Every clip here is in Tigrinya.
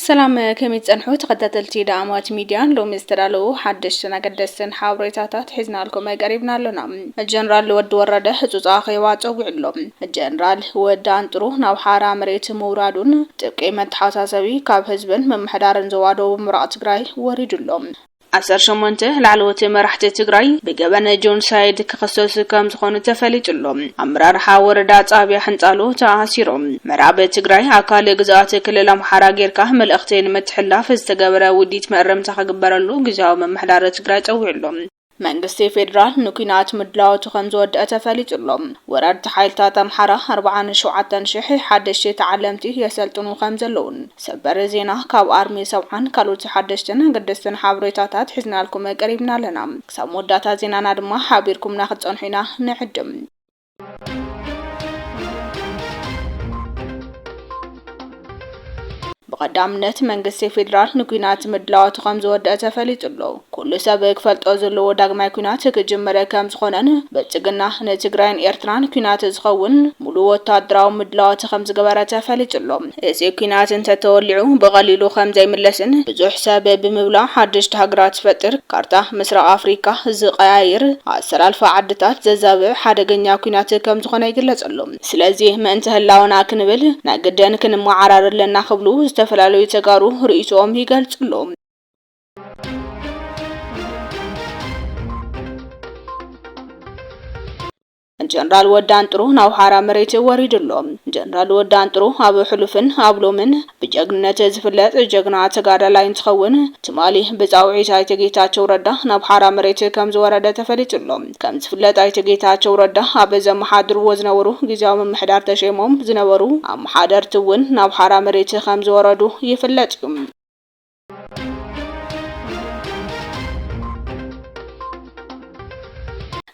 سلام كميت صنحو تقدتلتي دعمات ميديان لو مسترالو حدشنا قدسن حاوريتاتات حزنا لكم قريبنا لنا الجنرال ود ورده حصوص اخيوات وعلوم الجنرال ودان طرو ناو حارا مريت مورادون تبقي متحاساسوي كاب حزبن ممحدارن زوادو مرات تግራይ ወሪድሎም 18 لعلوت مرحت تግራይ بجبن جونسايد كخصص كم ዝኾኑ ተፈሊጥሎም አምራርሓ ወረዳ ጻብያ ሕንጻሎ ተኣሲሮም ምዕራብ ትግራይ አካል ግዛት ክልል አምሓራ ጌርካ መልእኽተን መትሕላፍ ዝተገበረ ውዲት መረምታ ከግበረሉ ግዛው መምሕዳር ትግራይ ጸውዕሎም መንግስት ፌደራል ንኩናት ምድላውቱ ከም ዝወደአ ተፈሊጥሎም ወራድ ሓይልታት አምሓራ 47000 ሓደሽተ ተዓለምቲ የሰልጥኑ ከም ዘለውን ሰበር ዜና ካብ አርሚ ሰብዓን ካልኦት ሓደሽተን ገደስተን ሓበሬታታት ሒዝናልኩም ቀሪብና ኣለና ክሳብ ወዳታ ዜናና ድማ ሓቢርኩም ናክጸንሑ ኢና ንዕድም بقدامነት መንግስት ፌደራል ንኩናት ምድላዋቱ ከም ዝወደአ ተፈሊጥሎ ኩሉ ሰብ ክፈልጦ ዘለዎ ዳግማይ ኩናት ክጅመረ ከም ዝኾነን በጽግና ንትግራይን ኤርትራን ኩናት ዝኸውን ሙሉ ወታደራዊ ምድላዋቱ ከም ዝገበረ ተፈሊጥሎ እዚ ኩናት እንተተወሊዑ በቀሊሉ ከም ዘይምለስን ብዙሕ ሰብ ብምብላዕ ሓድሽተ ሃገራት ፈጥር ካርታ ምስራቅ አፍሪካ ዝቀያይር አሰላልፋ ዓድታት ዘዛብዕ ሓደገኛ ኩናት ከም ዝኾነ ይግለጸሉ ስለዚ ምእንቲ ህላውና ክንብል ናግደን ክንመዓራርለና ክብሉ ተፈላልዩ ተጋሩ ርእይቶም ይገልጽሎም ጀነራል ወዳን ጥሩ ናው ሓራ መሬት ወሪድሎም ጀነራል ወዳን ጥሩ ኣብ ሕሉፍን ኣብሎምን ብጀግንነት ዝፍለጥ ጀግና ተጋዳላይ እንትኸውን ትማሊ ብጻውዒት ኣይተጌታቸው ረዳ ናብ ሓራ መሬት ከም ዝወረደ ተፈሊጥሎም ከም ዝፍለጥ ኣይተጌታቸው ረዳ ኣብ ዘመሓድርዎ ዝነበሩ ግዚያዊ ምምሕዳር ተሸሞም ዝነበሩ ኣመሓደርቲ እውን ናብ ሓራ መሬት ከም ዝወረዱ ይፍለጥ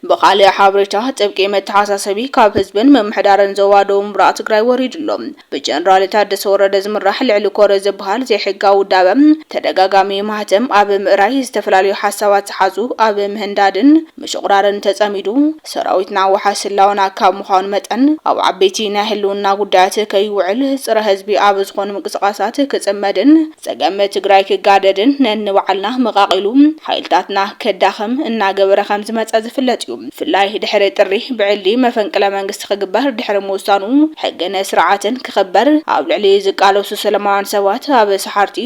بقالي حابرتا تبقي متحاسسبي كاب حزبن ممحدارن زوادو مرا تግራይ ወሪድሎም በጀነራል ታደሰ ወረደ ዝምራሕ ልዕሊ ኮረ ዝበሃል ዘይሕጋው ዳበም ተደጋጋሚ ማህተም ኣብ ምዕራይ ዝተፈላልዩ ሓሳባት ዝሓዙ ኣብ ምህንዳድን ምሽቅራርን ተጸሚዱ ሰራዊትና ወሓስላውና ካብ ምዃኑ መጠን ኣብ ዓበይቲ ናይ ህልውና ጉዳያት ከይውዕል ጽረ ህዝቢ ኣብ ዝኾኑ ምንቅስቃሳት ክጽመድን ጸገም ትግራይ ክጋደድን ነንባዕልና መቃቂሉ ሓይልታትና ከዳኸም እናገበረ ከም ዝመጸ ዝፍለጥ ፍላይ ድሕሪ ጥሪ ብዕሊ መፈንቅለ መንግስት ክግበር ድሕሪ ምውሳኑ ሕግነ ስርዓትን ክኽበር ኣብ ልዕሊ ዝቃለሱ ሰላማውያን ሰባት ኣብ ሰሓርቲ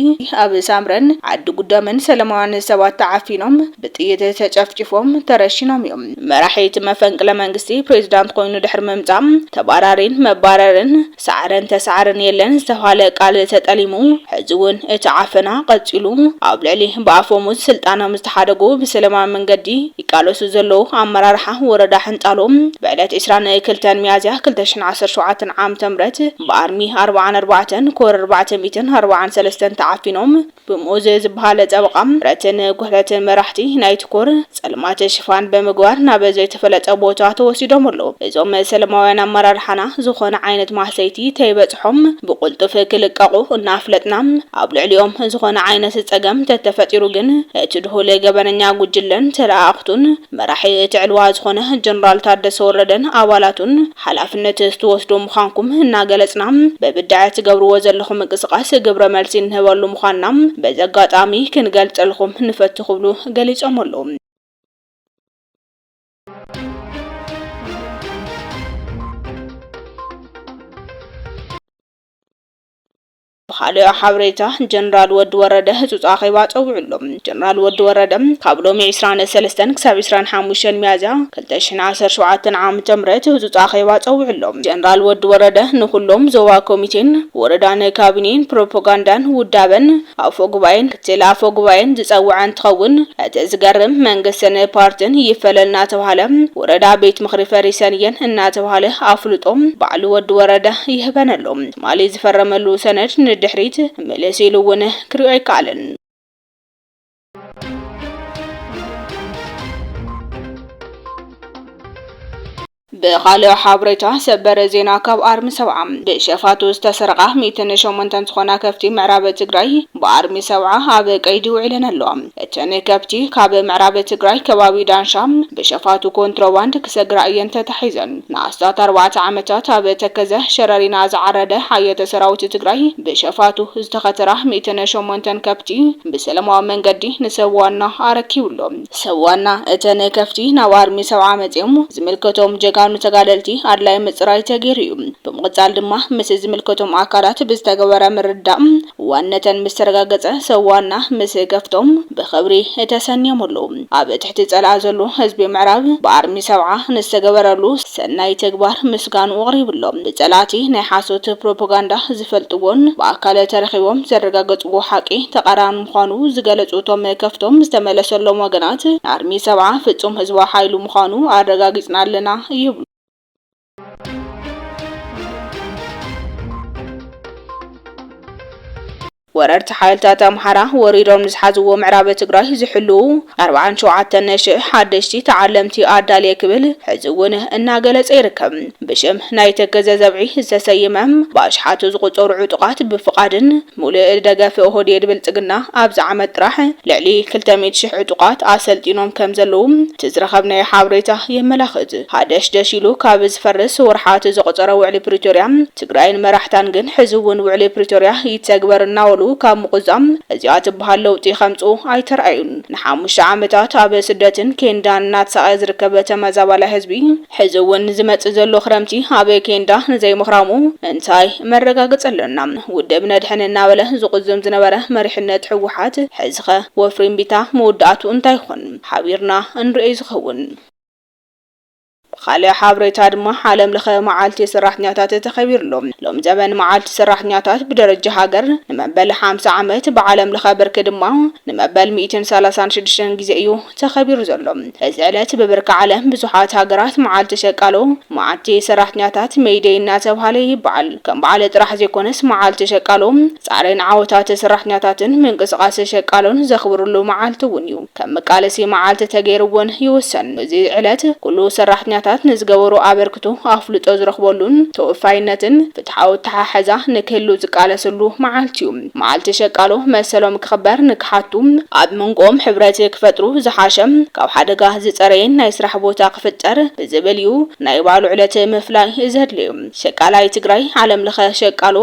ኣብ ሳምረን ዓዲ ጉዳምን ሰላማውያን ሰባት ተዓፊኖም ብጥይት ተጨፍጭፎም ተረሽኖም እዮም መራሒት መፈንቅለ መንግስቲ ፕሬዝዳንት ኮይኑ ድሕሪ ምምጻም ተባራሪን መባረርን ሰዓረን ተሰዓረን የለን ዝተባለ ቃል ተጠሊሙ ሕዝውን እቲ ዓፈና ቀጺሉ ኣብ ልዕሊ በአፎሙዝ ስልጣኖም ዝተሓደጉ ብሰላማዊ መንገዲ ይቃለሱ ዘለው አመራርሓ ወረዳ ሕንጣሎም በዕለት 22 ሚያዝያ 2017 ዓም ተምረት በአርሚ 44 ኮር 443 ተዓፊኖም ብሞዝ ዝበሃለ ጸበቃም ረትን ጉህለትን መራሕቲ ናይቲ ኮር ጸልማት ሽፋን በመግባር ናብ ዘይተፈለጠ ቦታ ተወሲዶም ኣሎ እዞም ሰላማውያን አመራርሓና ዝኾነ ዓይነት ማህሰይቲ ተይበጽሖም ብቁልጡፍ ክልቀቁ እናፍለጥና ኣብ ልዕሊኦም ዝኾነ ዓይነት ጸገም ተተፈጢሩ ግን እቲ ድሆለ ገበነኛ ጉጅለን ተላእኽቱን መራሒ ዕልዋ ዝኾነ ጀነራል ታደሰ ወረደን አባላቱን ሓላፍነት ዝተወስዱ ምዃንኩም እናገለጽና በብዳዕት ገብርዎ ዘለኹም እንቅስቃሴ ግብረ መልሲ እንህበሉ ምዃንና በዘጋጣሚ ክንገልጸልኩም ንፈትኹ ብሉ ገሊጾም ኣለዉ بخالي حبريتا جنرال ود ورده حصوص اخيوا ጸውዕሎም جنرال ود ورده ካብ ሎሚ 23 ክሳብ 25 ሚያዝያ 2017 ዓም ተምረት حصوص اخيوا ጸውዕሎም جنرال ود ورده ንኹሎም ዞባ ኮሚቴን ወረዳን ካቢኔን ፕሮፓጋንዳን ውዳበን ኣፎ ጉባኤን ክትል ኣፎ ጉባኤን ዝጸውዓን ተኸውን እቲ ዝገርም መንግስትን ፓርቲን ይፈለልና ተባሃለ ወረዳ ቤት ምኽሪ ፈሪሰንየን እና ተባሃለ ኣፍልጦም ባዕሉ ود ورده ይህበነሎም ማሊ ዝፈረመሉ ሰነድ ድሕሪት መለሲሉውን ክሪኦ ይካኣልን بخالو حابريتا سبر زينا كاب ارمي 7 بشفاتو استسرقه 108 ዝኾና ከፍቲ ምዕራብ ትግራይ በአርሚ 7 አበ ቀይዲ ውዕለን ኣለዋ እተን ከፍቲ ካብ ምዕራብ ትግራይ ከባቢ ዳንሻ በሸፋቱ ኮንትሮባንድ ክሰግራ እየን ተታሒዘን ንኣስታት 4 ዓመታት አበ ተከዘ ሸረሪና ዝዓረደ ሓየተ ሰራዊት ትግራይ በሸፋቱ ዝተኸተራ 108 ከፍቲ በሰላማዊ መንገዲ ንሰዋና አረኪብሎም ሰዋና እተን ከፍቲ ናብ አርሚ 7 መጽም ዝምልከቶም ጀጋኑ ተጋደልቲ አድላይ ምጽራይ ተገይሩ በመቀጻል ድማ ምስ ዝምልከቶም አካላት ብዝተገበረ ምርዳእ ዋነተን ምስተረጋገጸ ሰዋና ምስ ገፍቶም በخبሪ ተሰንየምሉ ኣብ ትሕቲ ጸላ ዘሎ ህዝቢ ምዕራብ በአርሚ 7 ንስተገበረሉ ሰናይ ተግባር ምስጋኑ ቀሪብሎም በጸላቲ ናይ ሓሶት ፕሮፓጋንዳ ዝፈልጥዎን በአካለ ተረኺቦም ዘረጋገጽዎ ሓቂ ተቃራኒ ምዃኑ ዝገለጹቶም ከፍቶም ዝተመለሰሎም ወገናት አርሚ 7 ፍጹም ህዝባ ኃይሉ ምዃኑ አረጋግጽና ኣለና ይብሉ ወረርቲ ሓይልታት አምሓራ ወሪዶም ዝሓዝዎ ምዕራብ ትግራይ ዝሕሉ 47,000 ሓደሽቲ ተዓለምቲ አዳልየ ክብል ሕዝውን እናገለጸ ይርከብ ብሽም ናይ ተገዘ ዘብዒ ዝተሰየመም ባሽሓቱ ዝቆጸሩ ዕጡቃት ብፍቃድን ሙሉእ ደገፍ ኦህዴድ ብልጽግና ኣብ ዝዓመት ጥራሕ ልዕሊ 200,000 ዕጡቃት አሰልጢኖም ከም ዘለዉ ትዝረኸብናይ ሓበሬታ የመላኽት ሓደሽ ደሽሉ ካብ ዝፈርስ ወርሓት ዝቆጸረ ውዕሊ ፕሪቶሪያ ትግራይን መራሕታን ግን ሕዝውን ውዕሊ ፕሪቶሪያ ይተግበርና ወሉ ካብ ምቁዛም እዚኣት በሃል ለውጢ ከምጹ ኣይተርአዩን ንሓሙሽተ ዓመታት ኣብ ስደትን ኬንዳን እናተሰቃየ ዝርከበ ተመዛባላይ ህዝቢ ሕዝውን ዝመጽእ ዘሎ ክረምቲ ኣብ ኬንዳ ንዘይምኽራሙ እንታይ መረጋገጽ ኣለና ውድብ ነድሕን እናበለ ዝቁዝም ዝነበረ መሪሕነት ሕወሓት ሕዝኸ ወፍሪን ቢታ መወዳእቱ እንታይ ይኾን ሓቢርና እንርእይ ዝኸውን خالي حابريتا دما عالم لخ معالتي سراحنياتات تخبيرلهم لوم زمن معالتي سراحنياتات بدرجة هاجر نمبل 5 عامات بعالم لخ برك دما نمبل 236 جزئيو تخبير زلهم ازعلت ببرك عالم بزحات هاجرات معالتي شقالو معالتي سراحنياتات ميدينا تبهالي يبعل كم بعالت راح يكونس معالتي شقالو صارين عاوتات سراحنياتاتن من قصقاس شقالون زخبرلو معالتي ونيو كم قالسي معالتي تغيرون يوسن زي علت كله سراحنيات نزغورو አበርክቶ አፍልጦ ዝረክበሉን ተወፋይነትን ፍትሐው ተሓሓዛ ንከሉ ዝቃለሰሉ ማዓልቲዩ ማዓልቲ ሸቃሎ መሰሎም ክخبር ንክሓቱ ኣብ መንቆም ሕብረት ክፈጥሩ ዝሓሸም ካብ ሓደጋ ዝጸረየን ናይ ስራሕ ቦታ ክፍጠር ብዝበልዩ ናይ ባሉ ዕለት መፍላይ ዘድልዩ ሸቃላይ ትግራይ ዓለም ለኸ ሸቃሎ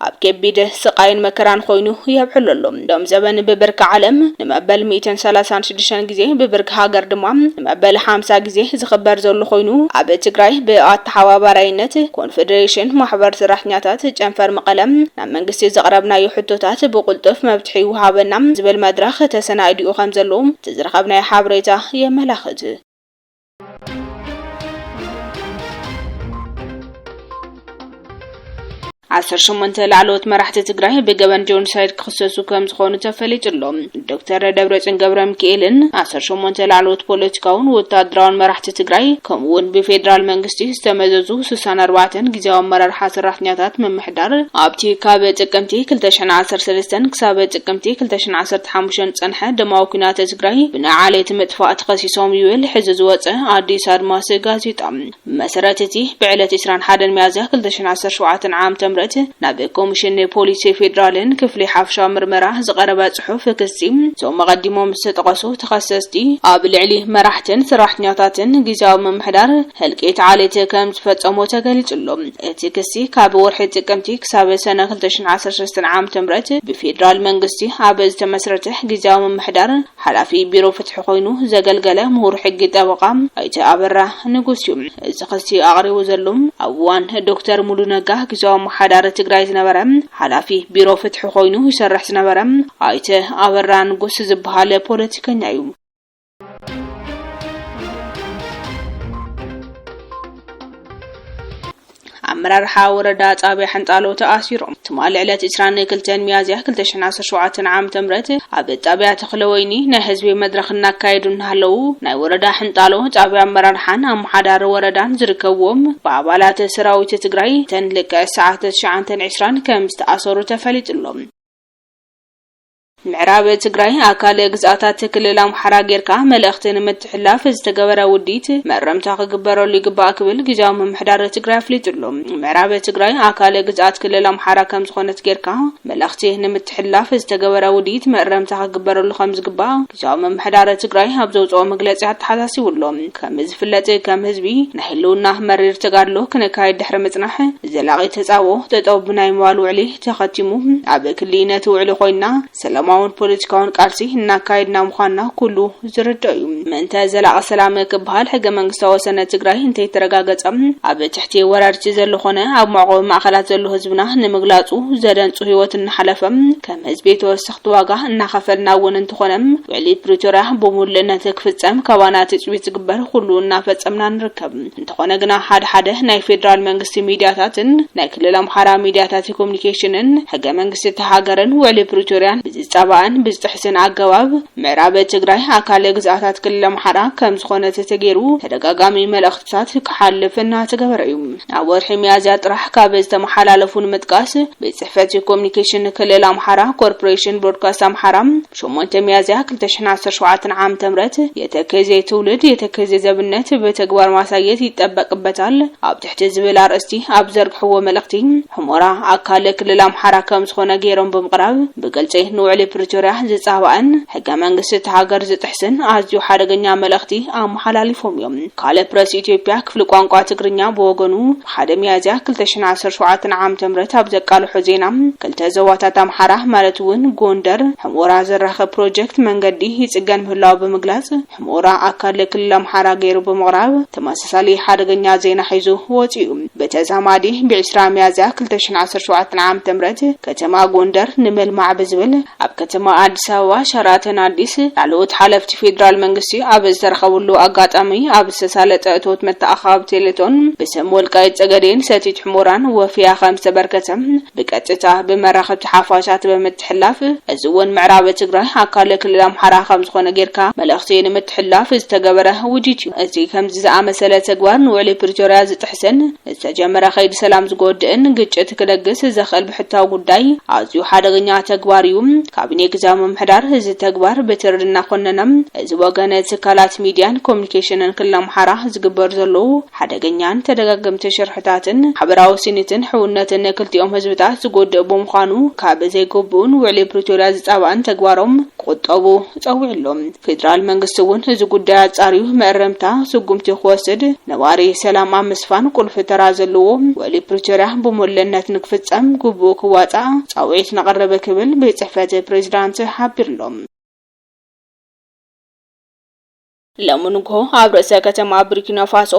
ኣብ ከቢድ ስቃይን መከራን ኮይኑ ይብሕለሎም ዶም ዘበን በበርካ ዓለም ንመበል 136 ግዜ በበርካ ሃገር ድማ ንመበል 50 ግዜ ዝخبር ዘሎ ኮይኑ ኣብ ትግራይ ብኣተሓባባራይነት ኮንፌደሬሽን ማሕበር ሰራሕተኛታት ጨንፈር መቀለም ናብ መንግስቲ ዘቅረብናዮ ሕቶታት ብቁልጥፍ መብትሒ ወሃበና ዝብል መድረኽ ተሰናይዲኡ ከም ዘሎ ተዝረኸብናይ ሓበሬታ የመላኽት 18 ላዕሎት መራሕቲ ትግራይ በገበን ጆኖሳይድ ክሰሱ ከም ዝኾኑ ተፈሊጥሎም ዶክተር ደብረጽዮን ገብረ ሚካኤልን 18 ላዕሎት ፖለቲካውን ወታደራውን መራሕቲ ትግራይ ከምኡውን ብፌደራል መንግስቲ ዝተመዘዙ 64 ጊዜያዊ አመራርሓ ሰራሕተኛታት መምሕዳር ኣብቲ ካብ ጥቅምቲ 2013 ክሳብ ጥቅምቲ 2015 ጸንሐ ደማዊ ኩናት ትግራይ ብናዓለት መጥፋእ ተኸሲሶም ይብል ሕዚ ዝወፀ አዲስ አድማስ ጋዜጣ መሰረተቲ ብዕለት 21 ሚያዝያ 2017 ዓም ናብ ኮሚሽን ፖሊስ ፌደራልን ክፍሊ ሓፍሻ ምርመራ ዝቀረበ ጽሑፍ ክሲም ዞም መቀዲሞም ዝተጠቀሱ ተኸሰስቲ ኣብ ልዕሊ መራሕትን ሰራሕተኛታትን ጊዜያዊ መምሕዳር ህልቂት ዓሌት ከም ዝፈጸሙ ተገሊጹሎም እቲ ክሲ ካብ ወርሒ ጥቅምቲ ክሳብ ሰነ 2016 ዓም ተምረት ብፌደራል መንግስቲ ኣብ ዝተመስረተ ጊዜያዊ መምሕዳር ሓላፊ ቢሮ ፍትሒ ኮይኑ ዘገልገለ ምሁር ሕጊ ጠበቃ ኣይተ አበራ ንጉስ እዩ እዚ ክሲ ኣቅሪቡ ዘሎም ኣብዋን ዶክተር ሙሉ ነጋ ጊዜያዊ ዳር ትግራይ ዝነበረ ሓላፊ ቢሮ ፍትሒ ኮይኑ ይሰርሕ ዝነበረ ኣይተ አበራ ንጉስ ዝበሃል ፖለቲከኛ እዩ አመራርሓ ወረዳ ጣብያ ሕንጣሎ ተኣሲሮም ትማል ዕለት 22 ሚያዝያ 2017 ዓም ተምረት ኣብ ጣብያ ተኽለወይኒ ናይ ህዝቢ መድረኽ እናካይዱ እናሃለው ናይ ወረዳ ሕንጣሎ ጣብያ አመራርሓን አምሓዳር ወረዳን ዝርከብዎም በአባላት ሰራዊት ትግራይ ተንልቀ ሰዓት 9:20 ከም ዝተኣሰሩ ተፈሊጥሎም ምዕራብ ትግራይ አካል ግዛታት ክልል አምሓራ ጌርካ መልእኽትን ምትሕላፍ ዝተገበረ ውዲት መረምታ ክግበረሉ ይግባእ ክብል ጊዜያዊ ምምሕዳር ትግራይ አፍሊጡሎ ምዕራብ ትግራይ አካል ግዛት ክልል አምሓራ ከም ዝኾነት ጌርካ መልእኽቲ ንምትሕላፍ ዝተገበረ ውዲት መረምታ ክግበረሉ ከም ዝግባእ ጊዜያዊ ምምሕዳር ትግራይ ኣብ ዘውፅኦ መግለፂ ተሓሳሲቡሎ ከም ዝፍለጥ ከም ህዝቢ ንህልውና መሪር ተጋድሎ ክነካይድ ድሕሪ ምጽናሕ ዘላቒ ተጻውኦ ጠጠው ብናይ ምዋል ውዕሊ ተኸቲሙ ኣብ ክልልነት ውዕሊ ኮይና ሰላማውን ፖለቲካውን ቃልሲ እናካይድና ምዃንና ኩሉ ዝርዳእ እዩ ምንተ ዘላቒ ሰላም ክበሃል ሕገ መንግስታዊ ወሰነ ትግራይ እንተይ ተረጋገጸ ኣብ ትሕቲ ወራርቲ ዘሎ ኾነ ኣብ መዕቆቢ ማእኸላት ዘሎ ህዝብና ንምግላጹ ዘደንጹ ህይወት እናሓለፈ ከም ህዝቢ ተወሰኽቲ ዋጋ እናኸፈልና እውን እንትኾነ ውዕሊ ፕሪቶሪያ ብሙሉእነት ክፍጸም ካባና ትጽቢት ዝግበር ኩሉ እናፈጸምና ንርከብ እንተኾነ ግና ሓደ ናይ ፌደራል መንግስቲ ሚድያታትን ናይ ክልል አምሓራ ሚድያታት ኮሙኒኬሽንን ሕገ መንግስቲ ተሃገረን ውዕሊ ፕሪቶሪያን ጸባን ብዝጥሕስን አገባብ ምዕራብ ትግራይ አካል ግዛታት ክልል አምሓራ ከም ዝኾነ ተገይሩ ተደጋጋሚ መልእኽትታት ክሓልፍና ተገበረ እዩ ኣብ ወርሒ ሚያዝያ ጥራሕ ካብ ዝተመሓላለፉን ምጥቃስ ብጽሕፈት ኮሙኒኬሽን ክልል አምሓራ ኮርፖሬሽን ብሮድካስት አምሓራ 8 ሚያዝያ 2017 ዓም ተምረት የተከዜ ትውልድ የተከዜ ዘብነት በተግባር ማሳየት ይጠበቅበታል ኣብ ትሕቲ ዝብል አርእስቲ ኣብ ዘርግሕዎ መልእኽቲ ሕሞራ አካል ክልል አምሓራ ከም ዝኾነ ገይሮም ብምቕራብ ብግልጽ ንውዕሊ ፕሪቶሪያ ዝጻባን ሕገ መንግስቲ ተሃገር ዝጥሕስን ኣዝዩ ሓደገኛ መልእኽቲ ኣመሓላሊፎም እዮም ካለ ፕረስ ኢትዮጵያ ክፍሊ ቋንቋ ትግርኛ ብወገኑ 1 ሚያዝያ 2017 ዓም ተምረት ኣብ ዘቃልሖ ዜና ክልተ ዞባታት አምሓራ ማለት እውን ጎንደር ሕሞራ ዘራኸብ ፕሮጀክት መንገዲ ይጽገን ምህላው ብምግላጽ ሕሞራ ኣካል ክልል አምሓራ ገይሩ ብምቕራብ ተመሳሳሊ ሓደገኛ ዜና ሒዙ ወፂኡ በተዛማዲ ብ20 ሚያዝያ 2017 ዓም ተምረት ከተማ ጎንደር ንመልማዕ ብዝብል ኣብ ከተማ አዲስ አበባ ሸራተን አዲስ ላልኦት ሓለፍቲ ፌደራል መንግስቲ ኣብ ዝተረኸቡሉ አጋጣሚ ኣብ ዝተሳለጠ እቶት መተኣኻብ ቴሌቶን ብስም ወልቃይት ፀገዴን ሰቲት ሕሞራን ወፍያ ከም ዝተበርከተ ብቀጥታ ብመራኸብቲ ሓፋሻት ብምትሕላፍ እዚ እውን ምዕራብ ትግራይ ኣካል ክልል አምሓራ ከም ዝኾነ ጌርካ መልእኽቲ ንምትሕላፍ ዝተገበረ ውዲት እዩ እዚ ከምዚ ዝኣመሰለ ተግባር ንውዕሊ ፕሪቶሪያ ዝጥሕስን ዝተጀመረ ከይዲ ሰላም ዝጎድእን ግጭት ክደግስ ዘኽእል ብሕታዊ ጉዳይ ኣዝዩ ሓደገኛ ተግባር እዩ ካቢኔ ግዛዊ ምምሕዳር እዚ ተግባር በትርድና ኮነነም እዚ ወገነ ትካላት ሚድያን ኮሙኒኬሽንን ክልል አምሓራ ዝግበር ዘሎ ሓደገኛን ተደጋገምቲ ሽርሕታትን ሓበራዊ ስኒትን ሕውነትን ክልቲኦም ህዝብታት ዝጎድእ ብምዃኑ ካብ ዘይግቡእን ውዕሊ ፕሪቶሪያ ዝጻባን ተግባሮም ቁጠቡ ጸዊዕሎም ፌደራል መንግስቲ እውን እዚ ጉዳይ ኣጻሪዩ መረምታ ስጉምቲ ክወስድ ነዋሪ ሰላም ኣምስፋን ቁልፍ ተራ ዘለዎ ውዕሊ ፕሪቶሪያ ብሙሉእነት ንክፍጸም ግቡእ ክዋጻእ ጻውዒት ነቐረበ ክብል ብጽሕፈት ፕሬዝዳንት ሓቢርሎም ለሙንጎ አብረሰ ከተማ ቡርኪና ፋሶ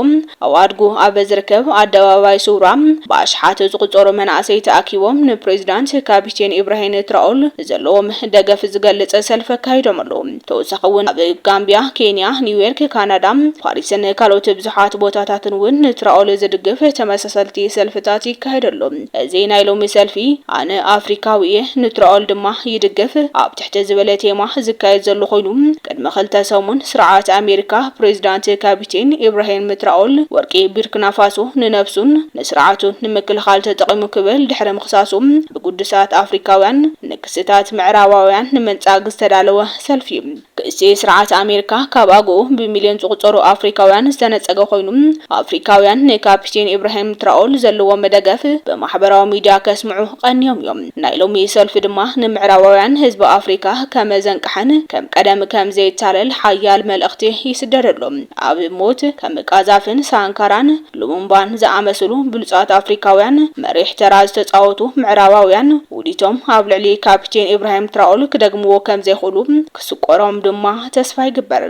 አዋድጉ አበዝርከብ አደባባይ ሱራ ባሽሓት ዝቁጠሩ መናእሰይ ተኣኪቦም ንፕሬዝዳንት ካፒቴን ኢብራሂም ትራኦል ዘለዎም ደገፍ ዝገልጽ ሰልፍ ካይዶምሎ ተወሳኸውን ኣብ ጋምቢያ ኬንያ ኒውዮርክ ካናዳ ፓሪስን ካልኦት ብዙሓት ቦታታትን ውን ትራኦል ዝድግፍ ተመሳሰልቲ ሰልፍታት ይካየደሉ እዚ ናይ ሎሚ ሰልፊ ኣነ አፍሪካዊ ንትራኦል ድማ ይድግፍ ኣብ ትሕቲ ዝበለ ቴማ ዝካየድ ዘሎ ኮይኑ ቅድመ 2 ሰሙን ስርዓት አሜሪካ ፕሬዝዳንት ካፒቴን ኢብራሂም ትራኦል ወርቂ ቡርኪና ፋሶ ንነፍሱን ንስርዓቱን ንምክልኻል ተጠቂሙ ክብል ድሕሪ ምኽሳሱ ብጉድሳት አፍሪካውያን ንክስታት ምዕራባውያን ንመንጻግ ዝተዳለወ ሰልፊ ክእሲ ስርዓት አሜሪካ ካብአጎ በሚሊዮን ዝቁጠሩ አፍሪካውያን ዝተነጸገ ኮይኑ አፍሪካውያን ንካፒቴን ኢብራሂም ትራኦል ዘለዎ መደገፍ በማሕበራዊ ሚድያ ከስምዑ ቀንዮም እዮም ናይ ሎሚ ሰልፊ ድማ ንምዕራባውያን ህዝብ አፍሪካ ከመዘንቀሐን ከም ቀደም ከም ዘይታለል ሓያል መልእኽቲ ይስደረሎም ኣብ ሞት ከም ቃዛፍን ሳንካራን ሉሙምባን ዝኣመሰሉ ብሉጻት አፍሪካውያን መሪሕ ተራ ዝተጻወቱ ምዕራባውያን ውዲቶም ኣብ ልዕሊ ካፒቴን ኢብራሂም ትራኦል ክደግምዎ ከም ዘይኽእሉ ክስቆሮም ድማ ተስፋ ይግበር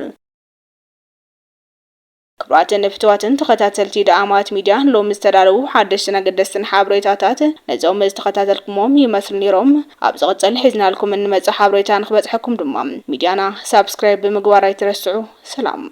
ክብራትን ፍትዋትን ተኸታተልቲ ዳኣማት ሚድያ ሎም ዝተዳለዉ ሓደሽቲ ነገደስትን ሓበሬታታት ነዞም ዝተኸታተልኩሞም ይመስል ነይሮም ኣብ ዝቕጽል ሒዝናልኩም እንመጽእ ሓበሬታ ንኽበጽሐኩም ድማ ሚድያና ሳብስክራይብ ብምግባር ኣይትረስዑ ሰላም